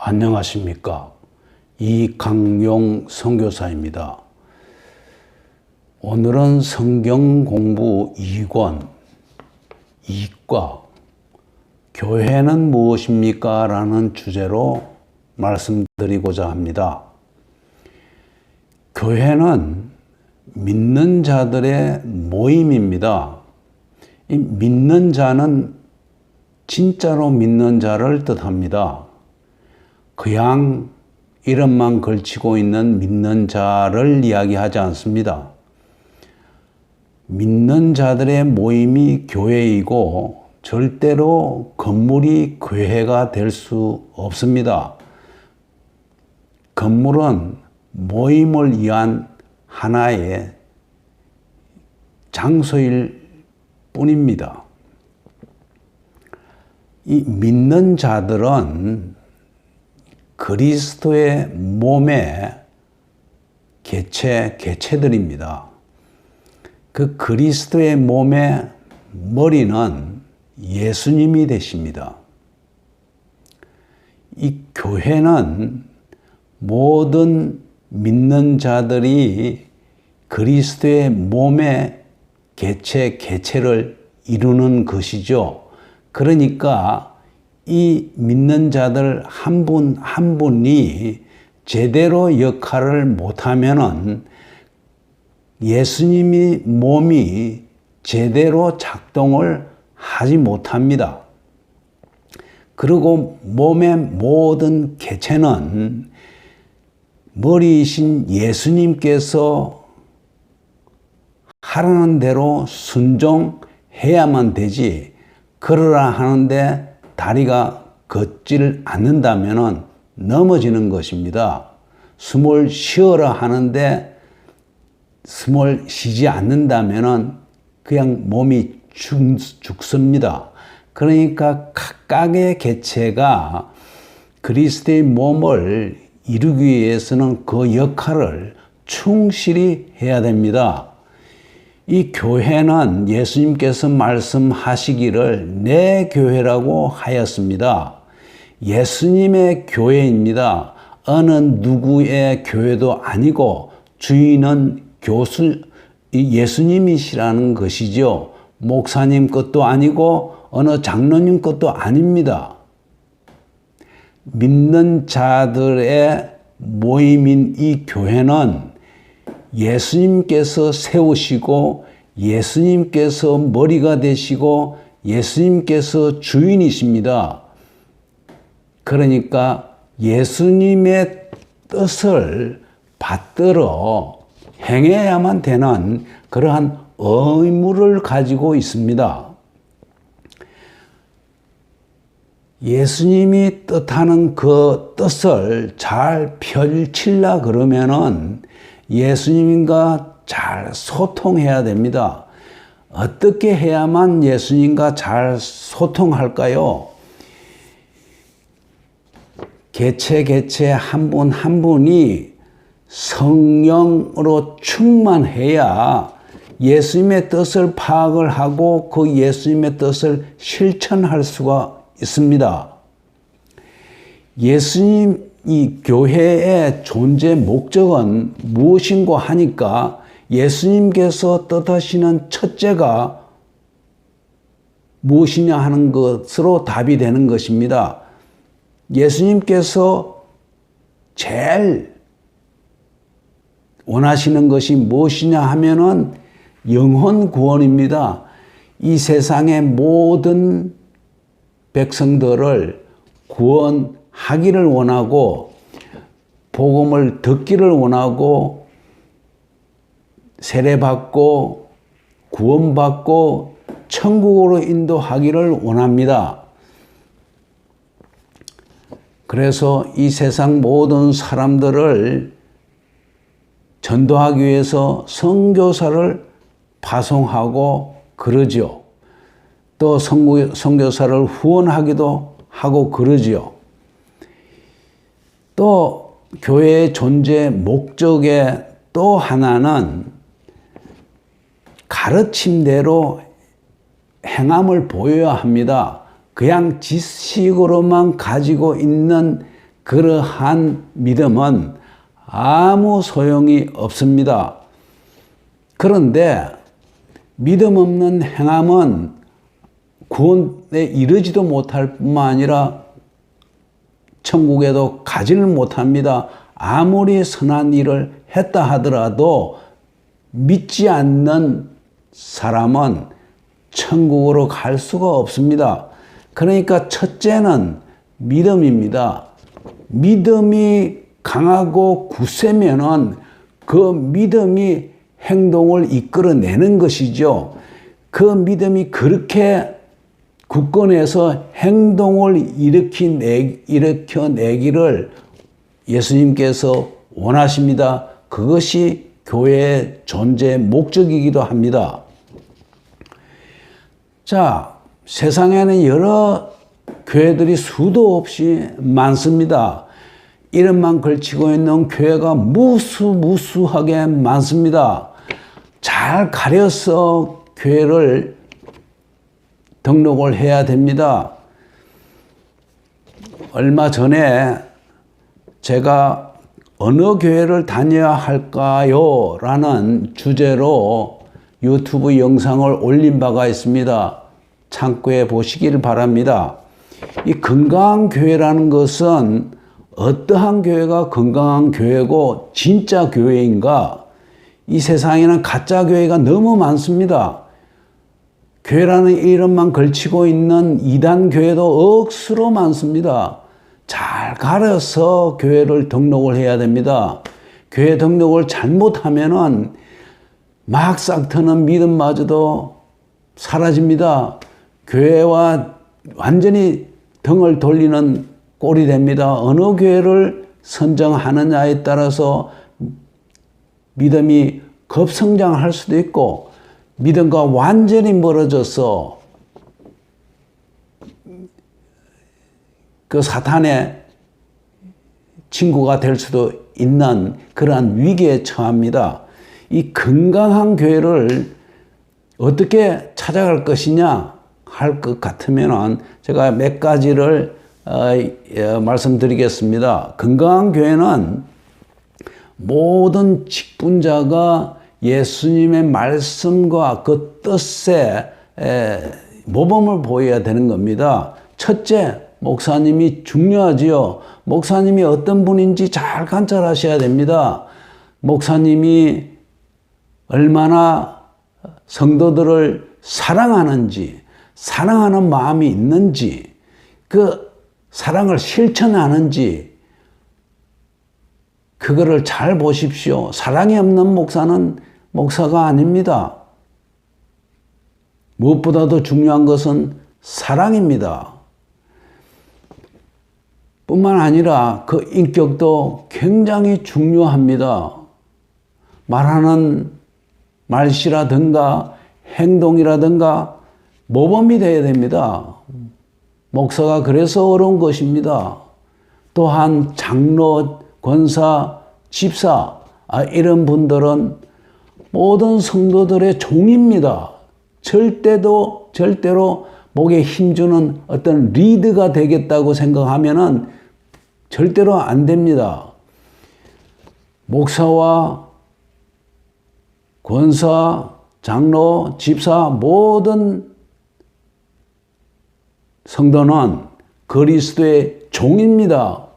안녕하십니까. 이강용 선교사입니다. 오늘은 성경 공부 2권, 2과, 교회는 무엇입니까? 라는 주제로 말씀드리고자 합니다. 교회는 믿는 자들의 모임입니다. 이 믿는 자는 진짜로 믿는 자를 뜻합니다. 그냥 이름만 걸치고 있는 믿는 자를 이야기하지 않습니다. 믿는 자들의 모임이 교회이고 절대로 건물이 교회가 될 수 없습니다. 건물은 모임을 위한 하나의 장소일 뿐입니다. 이 믿는 자들은 그리스도의 몸의 개체들입니다. 그 그리스도의 몸의 머리는 예수님이 되십니다. 이 교회는 모든 믿는 자들이 그리스도의 몸의 개체를 이루는 것이죠. 그러니까 이 믿는 자들 한 분 한 분이 제대로 역할을 못하면은 예수님이 몸이 제대로 작동을 하지 못합니다. 그리고 몸의 모든 개체는 머리이신 예수님께서 하라는 대로 순종해야만 되지, 걸으라 하는데 다리가 걷질 않는다면 넘어지는 것입니다. 숨을 쉬어라 하는데 숨을 쉬지 않는다면 그냥 몸이 죽습니다. 그러니까 각각의 개체가 그리스도의 몸을 이루기 위해서는 그 역할을 충실히 해야 됩니다. 이 교회는 예수님께서 말씀하시기를 내 교회라고 하였습니다. 예수님의 교회입니다. 어느 누구의 교회도 아니고 주인은 예수님이시라는 것이죠. 목사님 것도 아니고 어느 장로님 것도 아닙니다. 믿는 자들의 모임인 이 교회는 예수님께서 세우시고 예수님께서 머리가 되시고 예수님께서 주인이십니다. 그러니까 예수님의 뜻을 받들어 행해야만 되는 그러한 의무를 가지고 있습니다. 예수님이 뜻하는 그 뜻을 잘 펼치려 그러면은 예수님과 잘 소통해야 됩니다. 어떻게 해야만 예수님과 잘 소통할까요? 개체 한 분 한 분이 성령으로 충만해야 예수님의 뜻을 파악을 하고 그 예수님의 뜻을 실천할 수가 있습니다. 예수님 이 교회의 존재 목적은 무엇인고 하니까 예수님께서 뜻하시는 첫째가 무엇이냐 하는 것으로 답이 되는 것입니다. 예수님께서 제일 원하시는 것이 무엇이냐 하면은 영혼 구원입니다. 이 세상의 모든 백성들을 구원하기를 원하고 복음을 듣기를 원하고 세례받고 구원받고 천국으로 인도하기를 원합니다. 그래서 이 세상 모든 사람들을 전도하기 위해서 선교사를 파송하고 그러죠. 또 선교사를 후원하기도 하고 그러죠. 또 교회의 존재 목적의 또 하나는 가르침대로 행함을 보여야 합니다. 그냥 지식으로만 가지고 있는 그러한 믿음은 아무 소용이 없습니다. 그런데 믿음 없는 행함은 구원에 이르지도 못할 뿐만 아니라 천국에도 가지를 못합니다. 아무리 선한 일을 했다 하더라도 믿지 않는 사람은 천국으로 갈 수가 없습니다. 그러니까 첫째는 믿음입니다. 믿음이 강하고 굳세면은 그 믿음이 행동을 이끌어내는 것이죠. 그 믿음이 그렇게 굳건해서 행동을 일으켜내기를 예수님께서 원하십니다. 그것이 교회의 존재의 목적이기도 합니다. 자, 세상에는 여러 교회들이 수도 없이 많습니다. 이름만 걸치고 있는 교회가 무수하게 많습니다. 잘 가려서 교회를 등록을 해야 됩니다. 얼마 전에 제가 어느 교회를 다녀야 할까요? 라는 주제로 유튜브 영상을 올린 바가 있습니다. 참고해 보시길 바랍니다. 이 건강한 교회라는 것은 어떠한 교회가 건강한 교회고 진짜 교회인가? 이 세상에는 가짜 교회가 너무 많습니다. 교회라는 이름만 걸치고 있는 이단 교회도 억수로 많습니다. 잘 가려서 교회를 등록을 해야 됩니다. 교회 등록을 잘못하면은 막 싹트는 믿음마저도 사라집니다. 교회와 완전히 등을 돌리는 꼴이 됩니다. 어느 교회를 선정하느냐에 따라서 믿음이 급성장할 수도 있고 믿음과 완전히 멀어져서 그 사탄의 친구가 될 수도 있는 그러한 위기에 처합니다. 이 건강한 교회를 어떻게 찾아갈 것이냐 할 것 같으면 제가 몇 가지를 말씀드리겠습니다. 건강한 교회는 모든 직분자가 예수님의 말씀과 그 뜻에 모범을 보여야 되는 겁니다. 첫째, 목사님이 중요하지요. 목사님이 어떤 분인지 잘 관찰하셔야 됩니다. 목사님이 얼마나 성도들을 사랑하는지, 사랑하는 마음이 있는지, 그 사랑을 실천하는지, 그거를 잘 보십시오. 사랑이 없는 목사는 목사가 아닙니다. 무엇보다도 중요한 것은 사랑입니다. 뿐만 아니라 그 인격도 굉장히 중요합니다. 말하는 말씨라든가 행동이라든가 모범이 되어야 됩니다. 목사가 그래서 어려운 것입니다. 또한 장로, 권사, 집사 이런 분들은 모든 성도들의 종입니다. 절대로 목에 힘주는 어떤 리드가 되겠다고 생각하면은 절대로 안 됩니다. 목사와 권사, 장로, 집사 모든 성도는 그리스도의 종입니다.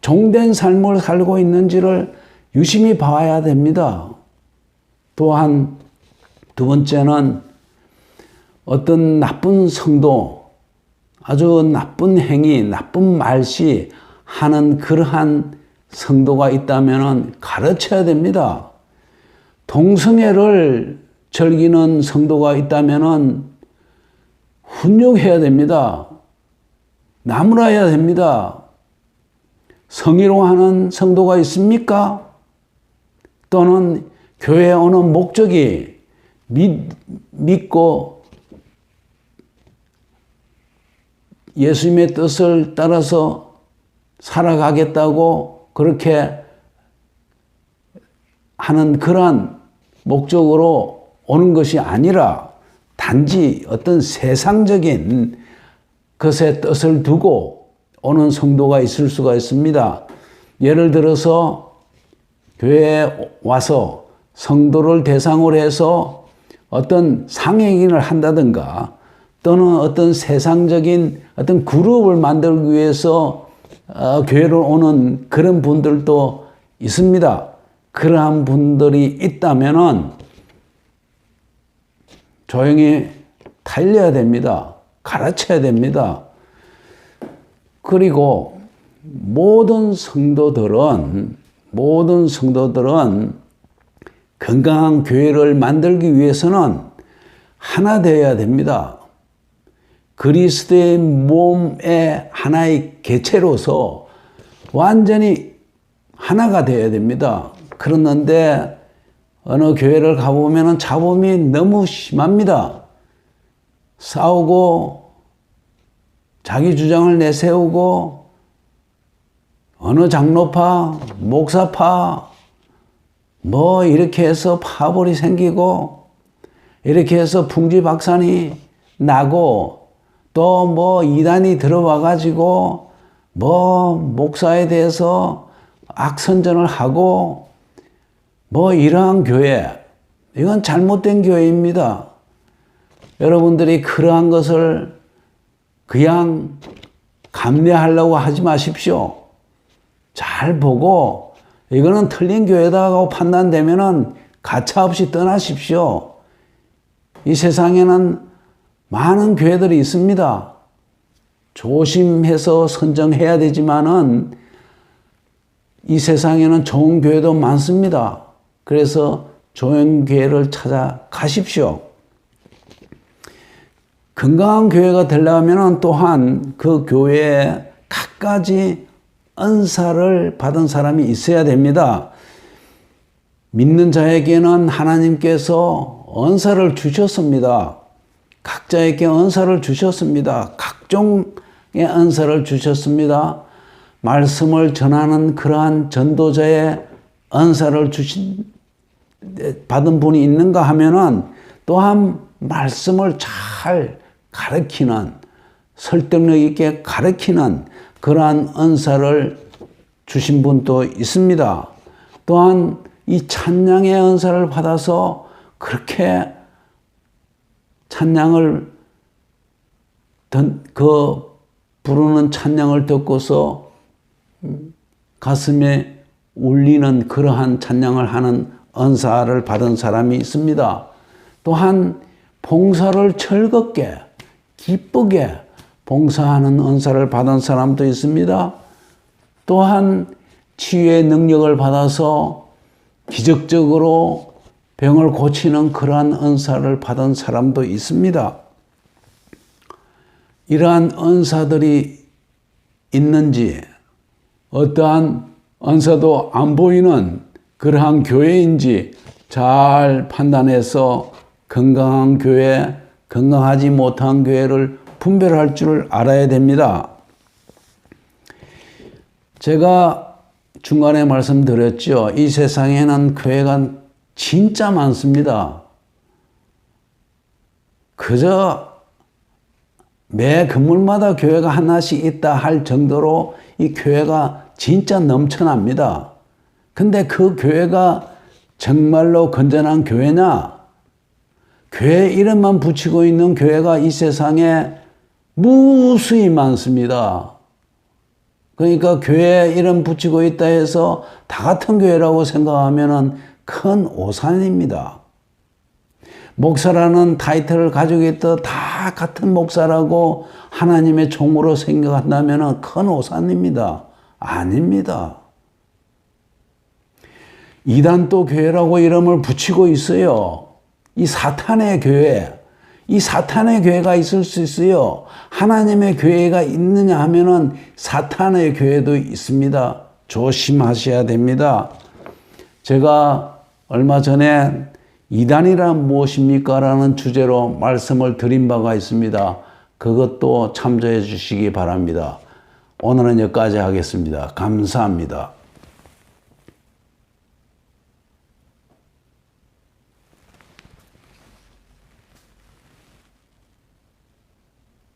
종된 삶을 살고 있는지를 유심히 봐야 됩니다. 또한 두 번째는 어떤 나쁜 성도, 아주 나쁜 행위, 나쁜 말씨 하는 그러한 성도가 있다면 가르쳐야 됩니다. 동성애를 즐기는 성도가 있다면 훈육해야 됩니다. 나무라야 됩니다. 성희롱하는 성도가 있습니까? 또는 교회에 오는 목적이 믿고 예수님의 뜻을 따라서 살아가겠다고 그렇게 하는 그러한 목적으로 오는 것이 아니라 단지 어떤 세상적인 것에 뜻을 두고 오는 성도가 있을 수가 있습니다. 예를 들어서 교회에 와서 성도를 대상으로 해서 어떤 상행인을 한다든가 또는 어떤 세상적인 어떤 그룹을 만들기 위해서 교회를 오는 그런 분들도 있습니다. 그러한 분들이 있다면은 조용히 달려야 됩니다. 가르쳐야 됩니다. 그리고 모든 성도들은 건강한 교회를 만들기 위해서는 하나 되어야 됩니다. 그리스도의 몸의 하나의 개체로서 완전히 하나가 되어야 됩니다. 그러는데 어느 교회를 가보면 잡음이 너무 심합니다. 싸우고 자기 주장을 내세우고 어느 장로파, 목사파 뭐 이렇게 해서 파벌이 생기고 이렇게 해서 풍지박산이 나고 또 뭐 이단이 들어와 가지고 뭐 목사에 대해서 악선전을 하고 뭐 이러한 교회, 이건 잘못된 교회입니다. 여러분들이 그러한 것을 그냥 감내하려고 하지 마십시오. 잘 보고 이거는 틀린 교회다고 판단되면은 가차없이 떠나십시오. 이 세상에는 많은 교회들이 있습니다. 조심해서 선정해야 되지만은 이 세상에는 좋은 교회도 많습니다. 그래서 좋은 교회를 찾아가십시오. 건강한 교회가 되려면 또한 그 교회에 갖가지 은사를 받은 사람이 있어야 됩니다. 믿는 자에게는 하나님께서 은사를 주셨습니다. 각자에게 은사를 주셨습니다. 각종의 은사를 주셨습니다. 말씀을 전하는 그러한 전도자의 은사를 받은 분이 있는가 하면은 또한 말씀을 잘 가르치는, 설득력 있게 가르치는 그러한 은사를 주신 분도 있습니다. 또한 이 찬양의 은사를 받아서 그렇게 찬양을 부르는 찬양을 듣고서 가슴에 울리는 그러한 찬양을 하는 은사를 받은 사람이 있습니다. 또한 봉사를 즐겁게 기쁘게 봉사하는 은사를 받은 사람도 있습니다. 또한 치유의 능력을 받아서 기적적으로 병을 고치는 그러한 은사를 받은 사람도 있습니다. 이러한 은사들이 있는지 어떠한 은사도 안 보이는 그러한 교회인지 잘 판단해서 건강한 교회, 건강하지 못한 교회를 분별할 줄 알아야 됩니다. 제가 중간에 말씀드렸죠. 이 세상에는 교회가 진짜 많습니다. 그저 매 건물마다 교회가 하나씩 있다 할 정도로 이 교회가 진짜 넘쳐납니다. 근데 그 교회가 정말로 건전한 교회냐? 교회 이름만 붙이고 있는 교회가 이 세상에 무수히 많습니다. 그러니까 교회 이름 붙이고 있다 해서 다 같은 교회라고 생각하면은 큰 오산입니다. 목사라는 타이틀을 가지고 있다 다 같은 목사라고 하나님의 종으로 생각한다면은 큰 오산입니다. 아닙니다. 이단도 교회라고 이름을 붙이고 있어요. 이 사탄의 교회, 이 사탄의 교회가 있을 수 있어요. 하나님의 교회가 있느냐 하면은 사탄의 교회도 있습니다. 조심하셔야 됩니다. 제가 얼마 전에 이단이란 무엇입니까? 라는 주제로 말씀을 드린 바가 있습니다. 그것도 참조해 주시기 바랍니다. 오늘은 여기까지 하겠습니다. 감사합니다.